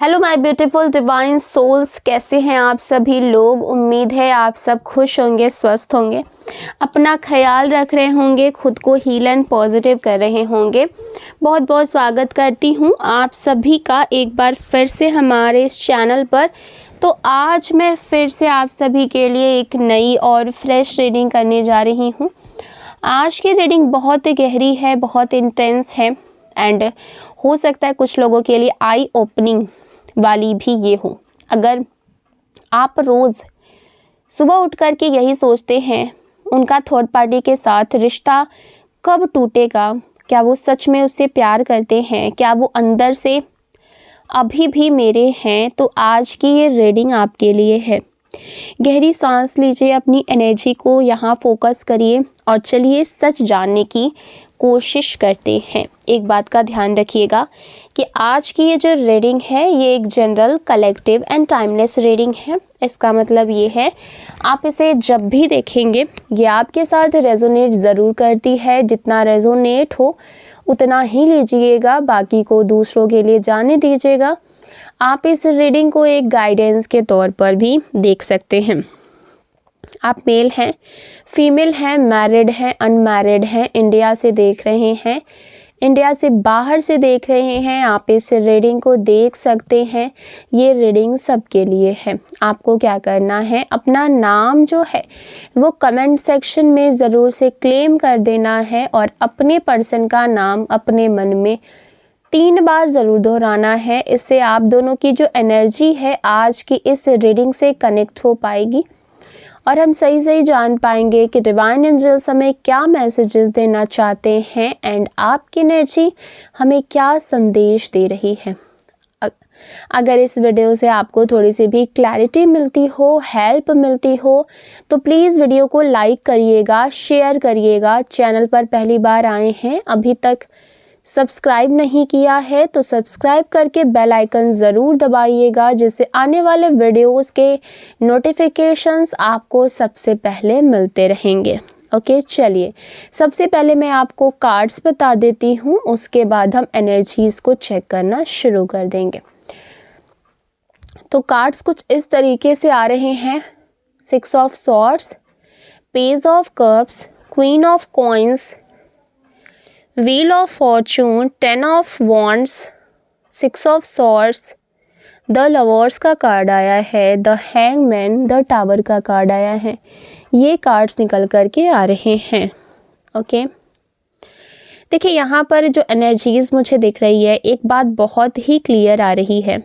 Hello my beautiful divine souls, कैसे हैं आप सभी लोग। उम्मीद है आप सब खुश होंगे, स्वस्थ होंगे, अपना ख्याल रख रहे होंगे, खुद को हील एंड पॉजिटिव कर रहे होंगे। बहुत बहुत स्वागत करती हूँ आप सभी का एक बार फिर से हमारे इस चैनल पर। तो आज मैं फिर से आप सभी के लिए एक नई और फ्रेश रीडिंग करने जा रही हूँ। आज की रीडिंग बहुत ही गहरी है, बहुत इंटेंस है एंड हो सकता है कुछ लोगों के लिए आई ओपनिंग वाली भी ये हो। अगर आप रोज़ सुबह उठ कर के यही सोचते हैं उनका थर्ड पार्टी के साथ रिश्ता कब टूटेगा, क्या वो सच में उससे प्यार करते हैं, क्या वो अंदर से अभी भी मेरे हैं, तो आज की ये रीडिंग आपके लिए है। गहरी सांस लीजिए, अपनी एनर्जी को यहाँ फोकस करिए और चलिए सच जानने की कोशिश करते हैं। एक बात का ध्यान रखिएगा कि आज की ये जो रीडिंग है ये एक general, collective and timeless reading है। इसका मतलब ये है आप इसे जब भी देखेंगे ये आपके साथ रेजोनेट ज़रूर करती है। जितना रेजोनेट हो उतना ही लीजिएगा, बाकी को दूसरों के लिए जाने दीजिएगा। आप इस रीडिंग को एक गाइडेंस के तौर पर भी देख सकते हैं। आप मेल हैं, फीमेल हैं, मैरिड हैं, अनमैरिड हैं, इंडिया से देख रहे हैं, इंडिया से बाहर से देख रहे हैं, आप इस रीडिंग को देख सकते हैं। ये रीडिंग सबके लिए है। आपको क्या करना है, अपना नाम जो है वो कमेंट सेक्शन में ज़रूर से क्लेम कर देना है और अपने पर्सन का नाम अपने मन में 3 बार ज़रूर दोहराना है। इससे आप दोनों की जो एनर्जी है आज की इस रीडिंग से कनेक्ट हो पाएगी और हम सही जान पाएंगे कि डिवाइन एंजल्स हमें क्या मैसेजेस देना चाहते हैं एंड आपकी एनर्जी हमें क्या संदेश दे रही है। अगर इस वीडियो से आपको थोड़ी सी भी क्लैरिटी मिलती हो, हेल्प मिलती हो, तो प्लीज़ वीडियो को लाइक करिएगा, शेयर करिएगा। चैनल पर पहली बार आए हैं, अभी तक सब्सक्राइब नहीं किया है तो सब्सक्राइब करके बेल आइकन ज़रूर दबाइएगा, जिससे आने वाले वीडियोस के नोटिफिकेशंस आपको सबसे पहले मिलते रहेंगे। ओके, चलिए सबसे पहले मैं आपको कार्ड्स बता देती हूँ, उसके बाद हम एनर्जीज़ को चेक करना शुरू कर देंगे। तो कार्ड्स कुछ इस तरीके से आ रहे हैं। 6 of swords, page of cups, queen of coins, wheel of Fortune, 10 of wands, 6 of swords, the lovers का कार्ड आया है, द हैंगमैन, द टावर का कार्ड आया है। ये कार्ड्स निकल कर के आ रहे हैं। ओके, देखिए यहाँ पर जो एनर्जीज मुझे दिख रही है, एक बात बहुत ही क्लियर आ रही है,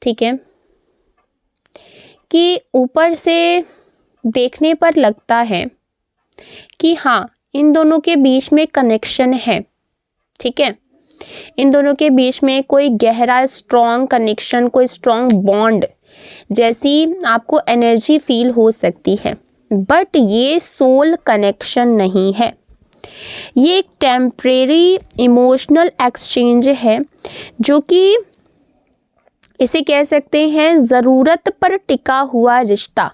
ठीक है, कि ऊपर से देखने पर लगता है कि हाँ इन दोनों के बीच में कनेक्शन है, ठीक है, इन दोनों के बीच में कोई गहरा स्ट्रॉन्ग कनेक्शन, कोई स्ट्रॉन्ग बॉन्ड जैसी आपको एनर्जी फील हो सकती है। बट ये सोल कनेक्शन नहीं है, ये एक टेम्परेरी इमोशनल एक्सचेंज है, जो कि इसे कह सकते हैं ज़रूरत पर टिका हुआ रिश्ता।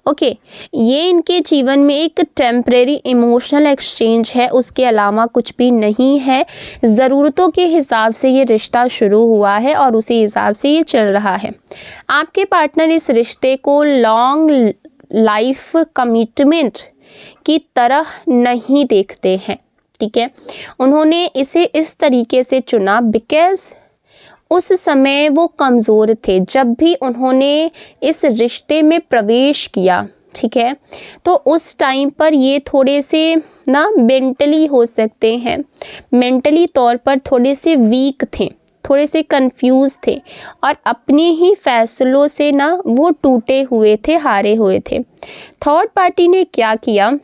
ओके, ये इनके जीवन में एक टेम्परेरी इमोशनल एक्सचेंज है, उसके अलावा कुछ भी नहीं है। ज़रूरतों के हिसाब से ये रिश्ता शुरू हुआ है और उसी हिसाब से ये चल रहा है। आपके पार्टनर इस रिश्ते को लॉन्ग लाइफ कमिटमेंट की तरह नहीं देखते हैं, ठीक है। उन्होंने इसे इस तरीके से चुना बिकॉज़ उस समय वो कमज़ोर थे। जब भी उन्होंने इस रिश्ते में प्रवेश किया, ठीक है, तो उस टाइम पर ये थोड़े से ना मेंटली हो सकते हैं, मेंटली तौर पर थोड़े से वीक थे, थोड़े से कंफ्यूज थे और अपने ही फैसलों से ना वो टूटे हुए थे, हारे हुए थे। थर्ड पार्टी ने क्या किया,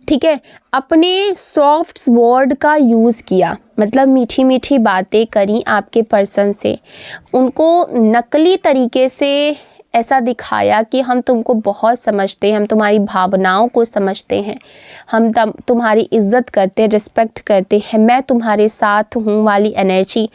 ठीक है, अपने सॉफ्ट वर्ड का यूज़ किया, मतलब मीठी मीठी बातें करी आपके पर्सन से, उनको नकली तरीके से ऐसा दिखाया कि हम तुमको बहुत समझते हैं, हम तुम्हारी भावनाओं को समझते हैं, हम तुम्हारी इज्जत करते, रिस्पेक्ट करते हैं, मैं तुम्हारे साथ हूँ वाली एनर्जी,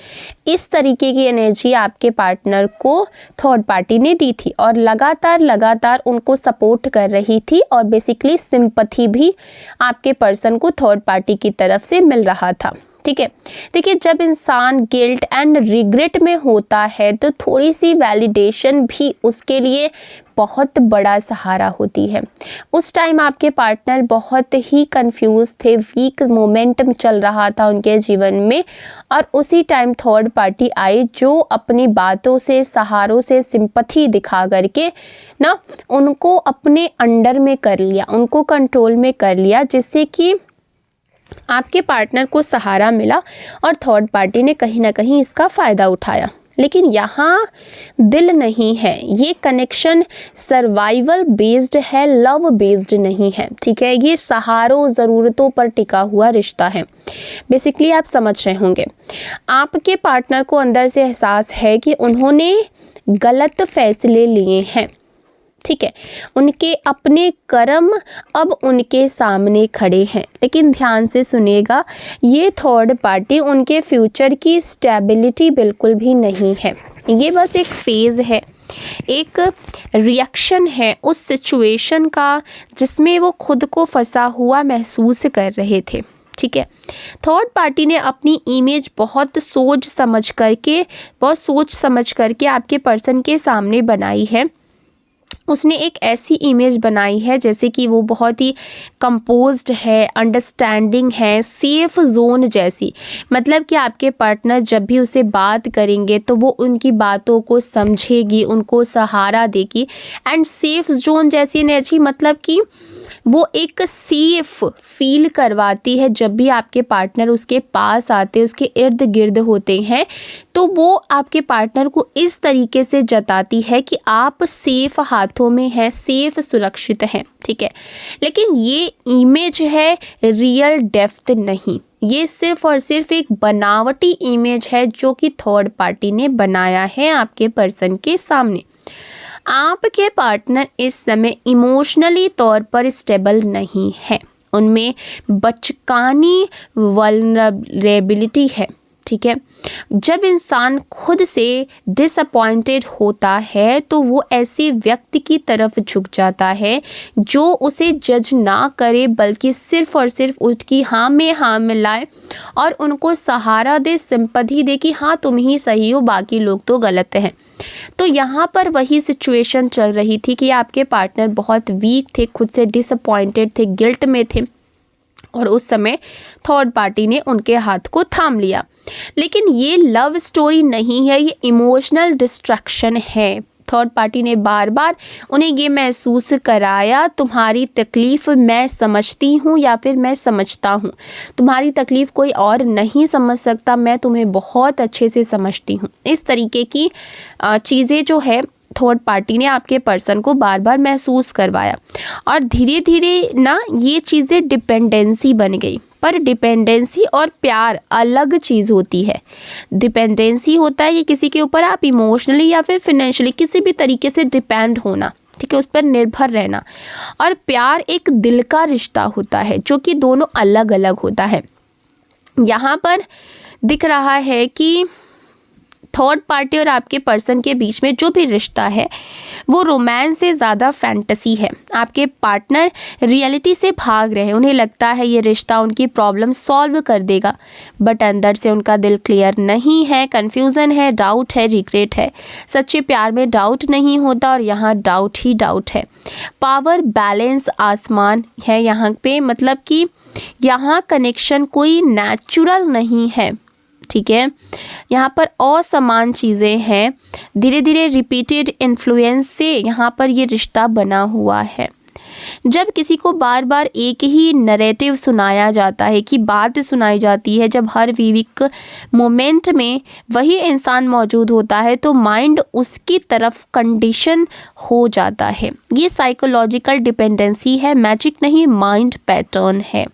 इस तरीके की एनर्जी आपके पार्टनर को थर्ड पार्टी ने दी थी और लगातार उनको सपोर्ट कर रही थी और बेसिकली सिंपैथी भी आपके पर्सन को थर्ड पार्टी की तरफ से मिल रहा था। ठीक है। देखिए, जब इंसान गिल्ट एंड रिग्रेट में होता है तो थोड़ी सी वैलिडेशन भी उसके लिए बहुत बड़ा सहारा होती है। उस टाइम आपके पार्टनर बहुत ही कंफ्यूज थे, वीक मोमेंटम चल रहा था उनके जीवन में, और उसी टाइम थर्ड पार्टी आई जो अपनी बातों से, सहारों से, सिंपैथी दिखा करके ना उनको अपने अंडर में कर लिया, उनको कंट्रोल में कर लिया, जिससे कि आपके पार्टनर को सहारा मिला और थर्ड पार्टी ने कहीं ना कहीं इसका फ़ायदा उठाया। लेकिन यहाँ दिल नहीं है, ये कनेक्शन सर्वाइवल बेस्ड है, लव बेस्ड नहीं है, ठीक है। ये सहारों, ज़रूरतों पर टिका हुआ रिश्ता है। बेसिकली आप समझ रहे होंगे, आपके पार्टनर को अंदर से एहसास है कि उन्होंने गलत फैसले लिए हैं, ठीक है। उनके अपने कर्म अब उनके सामने खड़े हैं। लेकिन ध्यान से सुनिएगा, ये थर्ड पार्टी उनके फ्यूचर की स्टेबिलिटी बिल्कुल भी नहीं है। ये बस एक फेज़ है, एक रिएक्शन है उस सिचुएशन का जिसमें वो खुद को फंसा हुआ महसूस कर रहे थे, ठीक है। थर्ड पार्टी ने अपनी इमेज बहुत सोच समझ करके आपके पर्सन के सामने बनाई है। उसने एक ऐसी इमेज बनाई है जैसे कि वो बहुत ही कंपोज्ड है, अंडरस्टैंडिंग है, सेफ जोन जैसी। मतलब कि आपके पार्टनर जब भी उसे बात करेंगे तो वो उनकी बातों को समझेगी, उनको सहारा देगी। एंड सेफ जोन जैसी एनर्जी, मतलब कि वो एक सेफ फील करवाती है। जब भी आपके पार्टनर उसके पास आते, उसके इर्द गिर्द होते हैं, तो वो आपके पार्टनर को इस तरीके से जताती है कि आप सेफ हाथों में हैं, सेफ, सुरक्षित हैं, ठीक है। लेकिन ये इमेज है, रियल डेप्थ नहीं। ये सिर्फ और सिर्फ एक बनावटी इमेज है जो कि थर्ड पार्टी ने बनाया है आपके पर्सन के सामने। आपके पार्टनर इस समय इमोशनली तौर पर स्टेबल नहीं है, उनमें बचकानी वल्नरेबिलिटी है, ठीक है। जब इंसान खुद से डिसअपॉइंटेड होता है तो वो ऐसे व्यक्ति की तरफ झुक जाता है जो उसे जज ना करे, बल्कि सिर्फ और सिर्फ उसकी हाँ में हाँ मिलाए और उनको सहारा दे, सिंपैथी दे कि हाँ तुम ही सही हो, बाकी लोग तो गलत हैं। तो यहाँ पर वही सिचुएशन चल रही थी कि आपके पार्टनर बहुत वीक थे, खुद से डिसअपॉइंटेड थे, गिल्ट में थे, और उस समय थर्ड पार्टी ने उनके हाथ को थाम लिया। लेकिन ये लव स्टोरी नहीं है, ये इमोशनल डिस्ट्रैक्शन है। थर्ड पार्टी ने बार बार उन्हें ये महसूस कराया, तुम्हारी तकलीफ़ मैं समझती हूँ या फिर मैं समझता हूँ, तुम्हारी तकलीफ़ कोई और नहीं समझ सकता, मैं तुम्हें बहुत अच्छे से समझती हूँ। इस तरीके की चीज़ें जो है थर्ड पार्टी ने आपके पर्सन को बार बार महसूस करवाया, और धीरे धीरे ना ये चीज़ें डिपेंडेंसी बन गई। पर डिपेंडेंसी और प्यार अलग चीज़ होती है। डिपेंडेंसी होता है कि किसी के ऊपर आप इमोशनली या फिर फिनेंशियली किसी भी तरीके से डिपेंड होना, ठीक है, उस पर निर्भर रहना। और प्यार एक दिल का रिश्ता होता है जो कि दोनों अलग अलग होता है। यहाँ पर दिख रहा है कि थर्ड पार्टी और आपके पर्सन के बीच में जो भी रिश्ता है वो रोमांस से ज़्यादा फैंटेसी है। आपके पार्टनर रियलिटी से भाग रहे हैं, उन्हें लगता है ये रिश्ता उनकी प्रॉब्लम सॉल्व कर देगा, बट अंदर से उनका दिल क्लियर नहीं है, कन्फ्यूज़न है, डाउट है, रिग्रेट है। सच्चे प्यार में डाउट नहीं होता और यहाँ डाउट ही डाउट है। पावर बैलेंस आसमान है यहाँ पे, मतलब कि यहाँ कनेक्शन कोई नेचुरल नहीं है, ठीक है। यहाँ पर असमान चीज़ें हैं, धीरे धीरे रिपीटेड इन्फ्लुएंस से यहाँ पर ये रिश्ता बना हुआ है। जब किसी को बार बार एक ही नैरेटिव सुनाया जाता है, कि बात सुनाई जाती है, जब हर वीक मोमेंट में वही इंसान मौजूद होता है तो माइंड उसकी तरफ कंडीशन हो जाता है। ये साइकोलॉजिकल डिपेंडेंसी है, मैजिक नहीं, माइंड पैटर्न है।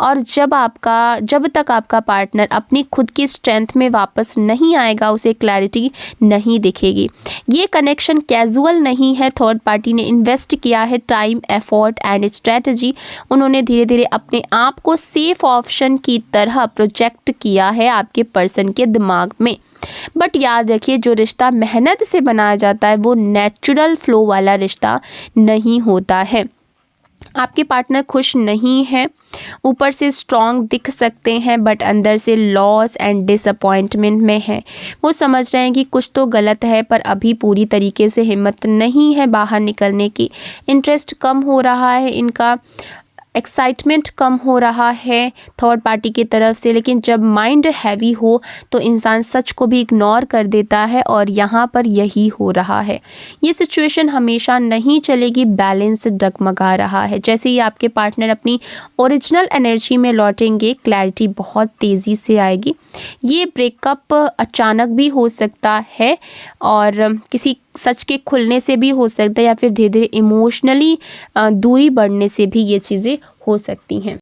और जब तक आपका पार्टनर अपनी खुद की स्ट्रेंथ में वापस नहीं आएगा, उसे क्लैरिटी नहीं दिखेगी। ये कनेक्शन कैजुअल नहीं है। थर्ड पार्टी ने इन्वेस्ट किया है टाइम, एफर्ट एंड स्ट्रेटजी। उन्होंने धीरे धीरे अपने आप को सेफ ऑप्शन की तरह प्रोजेक्ट किया है आपके पर्सन के दिमाग में। बट याद रखिए, जो रिश्ता मेहनत से बनाया जाता है वो नेचुरल फ्लो वाला रिश्ता नहीं होता है। आपके पार्टनर खुश नहीं है, ऊपर से स्ट्रॉन्ग दिख सकते हैं बट अंदर से लॉस एंड डिसअपॉइंटमेंट में है। वो समझ रहे हैं कि कुछ तो गलत है पर अभी पूरी तरीके से हिम्मत नहीं है बाहर निकलने की। इंटरेस्ट कम हो रहा है इनका, एक्साइटमेंट कम हो रहा है थर्ड पार्टी की तरफ से। लेकिन जब माइंड हैवी हो तो इंसान सच को भी इग्नोर कर देता है और यहाँ पर यही हो रहा है। ये सिचुएशन हमेशा नहीं चलेगी, बैलेंस डगमगा रहा है। जैसे ही आपके पार्टनर अपनी ओरिजिनल एनर्जी में लौटेंगे, क्लैरिटी बहुत तेज़ी से आएगी। ये ब्रेकअप अचानक भी हो सकता है और किसी सच के खुलने से भी हो सकता है या फिर धीरे धीरे इमोशनली दूरी बढ़ने से भी ये चीज़ें हो सकती हैं।